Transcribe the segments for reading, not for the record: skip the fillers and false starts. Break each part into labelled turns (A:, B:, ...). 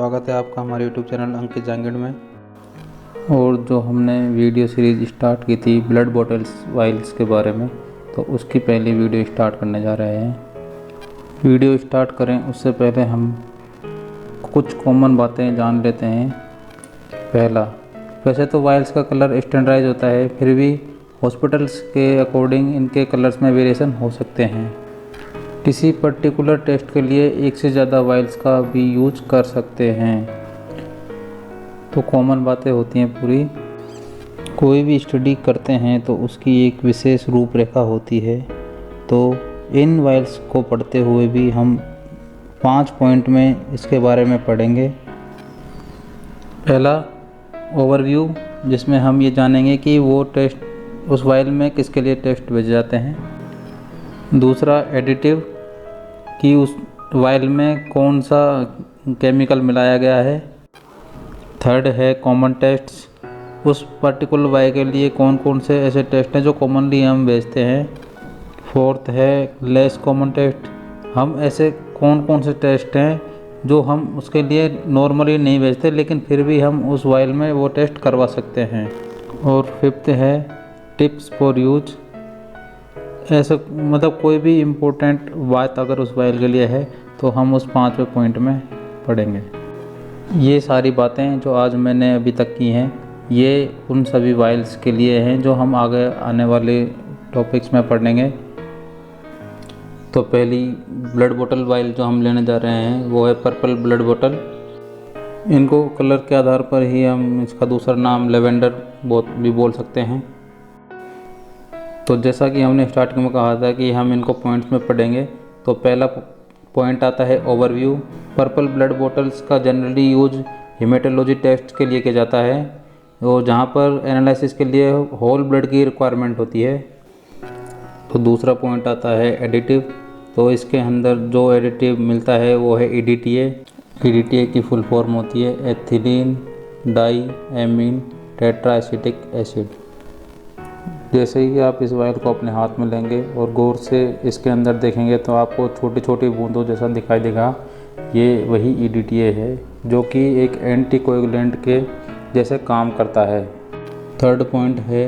A: स्वागत है आपका हमारे YouTube चैनल अंकित जांगिड़ में। और जो हमने वीडियो सीरीज़ स्टार्ट की थी ब्लड बॉटल्स वाइल्स के बारे में, तो उसकी पहली वीडियो स्टार्ट करने जा रहे हैं। वीडियो स्टार्ट करें उससे पहले हम कुछ कॉमन बातें जान लेते हैं। पहला, वैसे तो वाइल्स का कलर स्टैंडर्डाइज होता है, फिर भी हॉस्पिटल्स के अकॉर्डिंग इनके कलर्स में वेरिएशन हो सकते हैं। किसी पर्टिकुलर टेस्ट के लिए एक से ज़्यादा वाइल्स का भी यूज कर सकते हैं। तो कॉमन बातें होती हैं पूरी। कोई भी स्टडी करते हैं तो उसकी एक विशेष रूपरेखा होती है। तो इन वाइल्स को पढ़ते हुए भी हम 5 पॉइंट में इसके बारे में पढ़ेंगे। पहला, ओवरव्यू, जिसमें हम ये जानेंगे कि वो टेस्ट उस वाइल में किसके लिए टेस्ट भेजे जाते हैं। दूसरा, एडिटिव, कि उस वाइल में कौन सा केमिकल मिलाया गया है। थर्ड है कॉमन टेस्ट्स, उस पर्टिकुलर वाइल के लिए कौन कौन से ऐसे टेस्ट हैं जो कॉमनली हम भेजते हैं। फोर्थ है लेस कॉमन टेस्ट, हम ऐसे कौन कौन से टेस्ट हैं जो हम उसके लिए नॉर्मली नहीं भेजते लेकिन फिर भी हम उस वाइल में वो टेस्ट करवा सकते हैं। और फिफ्थ है टिप्स फॉर यूज, ऐसा मतलब कोई भी इम्पोर्टेंट बात अगर उस वाइल के लिए है तो हम उस 5वें पॉइंट में पढ़ेंगे। ये सारी बातें जो आज मैंने अभी तक की हैं, ये उन सभी वाइल्स के लिए हैं जो हम आगे आने वाले टॉपिक्स में पढ़ेंगे। तो पहली ब्लड बोतल वाइल जो हम लेने जा रहे हैं वो है पर्पल ब्लड बोतल। इनको कलर के आधार पर ही हम इसका दूसरा नाम लेवेंडर भी बोल सकते हैं। तो जैसा कि हमने स्टार्टिंग में कहा था कि हम इनको पॉइंट्स में पढ़ेंगे, तो पहला पॉइंट आता है ओवरव्यू। पर्पल ब्लड बॉटल्स का जनरली यूज हेमेटोलॉजी टेस्ट के लिए किया जाता है, और जहाँ पर एनालिसिस के लिए होल ब्लड की रिक्वायरमेंट होती है। तो दूसरा पॉइंट आता है एडिटिव, तो इसके अंदर जो एडिटिव मिलता है वो है EDTA। EDTA की फुल फॉर्म होती है एथिलीन डाई एमीन टेट्राएसिटिक एसिड। जैसे ही आप इस वाइल को अपने हाथ में लेंगे और गौर से इसके अंदर देखेंगे तो आपको छोटी छोटी बूंदों जैसा दिखाई देगा। ये वही EDTA है जो कि एक एंटीकोएगुलेंट के जैसे काम करता है। थर्ड पॉइंट है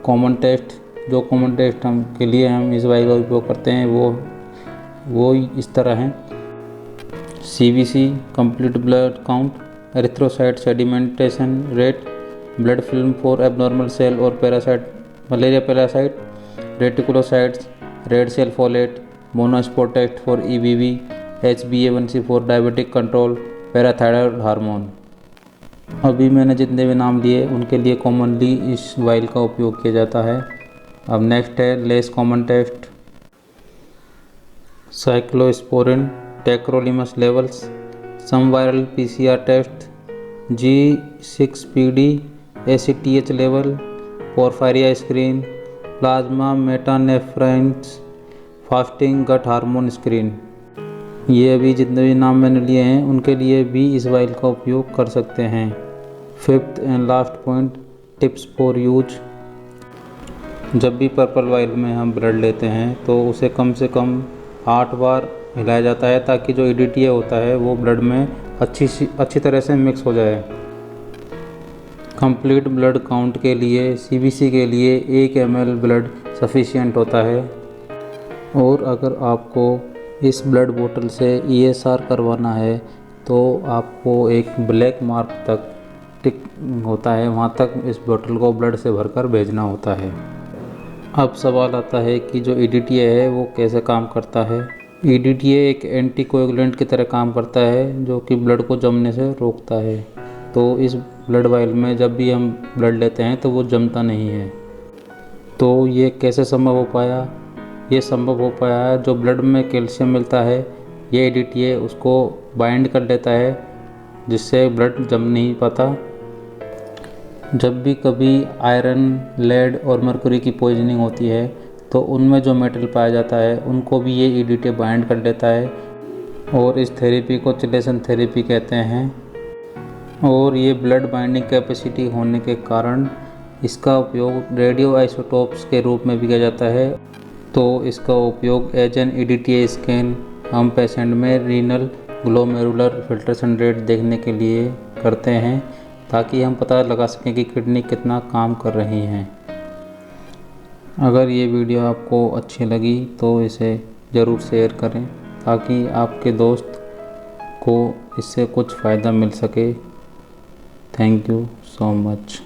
A: कॉमन टेस्ट। जो कॉमन टेस्ट हम के लिए हम इस वाइल का उपयोग करते हैं वो इस तरह हैं। CBC complete blood count, erythrocyte sedimentation rate, blood film for abnormal cell और parasite malaria parasite, reticulocytes, red cell folate, monospot test for EBV, HbA1c for diabetic control, parathyroid hormone. अभी मैंने जितने भी नाम लिए उनके लिए कॉमनली इस वाइल का उपयोग किया जाता है। अब नेक्स्ट है less common test. Cyclosporine, tacrolimus levels, some viral PCR test, G6PD, ACTH level, porphyria screen, plasma metanephrines, fasting gut hormone screen. ये अभी जितने भी नाम मैंने लिए हैं उनके लिए भी इस वाइल का उपयोग कर सकते हैं। Fifth and last point, tips for use. जब भी पर्पल वाइल में हम ब्लड लेते हैं तो उसे कम से कम 8 बार हिलाया जाता है ताकि जो EDTA होता है वो ब्लड में अच्छी तरह से मिक्स हो जाए। कंप्लीट ब्लड काउंट के लिए CBC के लिए 1 ml ब्लड सफिशिएंट होता है। और अगर आपको इस ब्लड बोतल से ESR करवाना है तो आपको एक ब्लैक मार्क तक टिक होता है, वहाँ तक इस बोतल को ब्लड से भरकर भेजना होता है। अब सवाल आता है कि जो EDTA है वो कैसे काम करता है। EDTA एक एंटीकोएगुलेंट की तरह काम करता है जो कि ब्लड को जमने से रोकता है। तो इस ब्लड वाइल में जब भी हम ब्लड लेते हैं तो वो जमता नहीं है। तो ये कैसे संभव हो पाया? ये संभव हो पाया है जो ब्लड में कैल्शियम मिलता है, ये EDTA उसको बाइंड कर लेता है जिससे ब्लड जम नहीं पाता। जब भी कभी आयरन, लेड और मरकरी की पॉइजनिंग होती है तो उनमें जो मेटल पाया जाता है उनको भी ये EDTA बाइंड कर लेता है, और इस थेरेपी को चिलेशन थेरेपी कहते हैं। और ये ब्लड बाइंडिंग कैपेसिटी होने के कारण इसका उपयोग रेडियो आइसोटोप्स के रूप में भी किया जाता है। तो इसका उपयोग एज एन EDTA स्कैन हम पेशेंट में रीनल ग्लोमेरुलर फिल्ट्रेशन रेट देखने के लिए करते हैं, ताकि हम पता लगा सकें कि किडनी कितना काम कर रही हैं। अगर ये वीडियो आपको अच्छी लगी तो इसे ज़रूर शेयर करें, ताकि आपके दोस्त को इससे कुछ फ़ायदा मिल सके। Thank you so much.